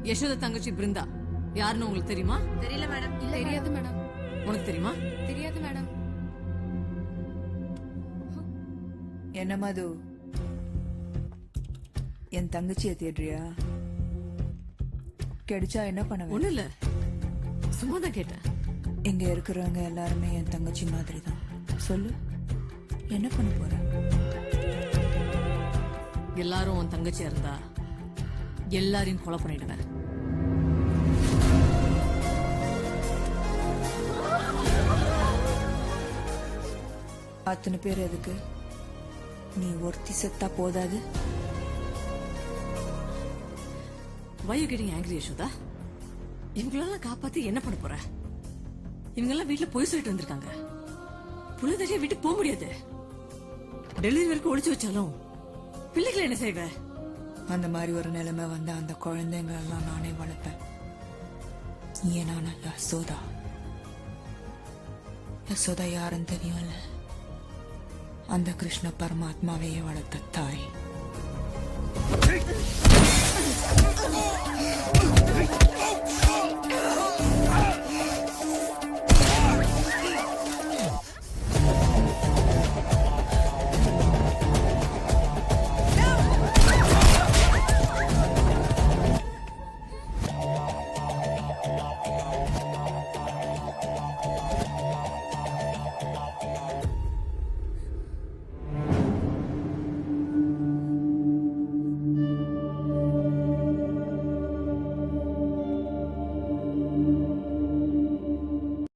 யசோதா தங்கச்சி பிருந்தா யாருன்னு உங்களுக்கு தெரியுமா? தெரியல மேடம். தெரியாது மேடம். உனக்கு தெரியுமா? தெரியாது மேடம். என்ன மது, என் தங்கச்சியை தேடுறியா? கிடைச்சா என்ன பண்ணுவ? ஒண்ணு இல்ல, சும்மா தான் கேட்டேன். இங்க இருக்கிறவங்க எல்லாருமே என் தங்கச்சி மாதிரி தான். சொல்லு, என்ன பண்ண போற? எல்லாரும் உன் தங்கச்சியா இருந்தா எல்லாரையும் கொலை பண்ணிடுவேன். அத்தனை பேர் எதுக்கு? நீ ஒருத்தி செத்தா போதாது? Why you getting angry, Yashoda? இவங்களெல்லாம் காப்பாத்தி என்ன பண்ண போற? இவங்க எல்லாம் வீட்டுல போய் சொல்லிட்டு வந்திருக்காங்க. புள்ளதடியா வீட்டுக்கு போக முடியாது. டெலிவரி வரைக்கும் ஒளிச்சு வச்சாலும் பிள்ளைகளை என்ன செய்வ? அந்த மாதிரி ஒரு நிலைமை வந்தா அந்த குழந்தைங்க எல்லாம் நானே வளர்ப்பேன். ஏன்னா நான் யசோதா. யசோதா யாருன்னு தெரியும்ல? அந்த கிருஷ்ண பரமாத்மாவையே வளர்த்த தாய்.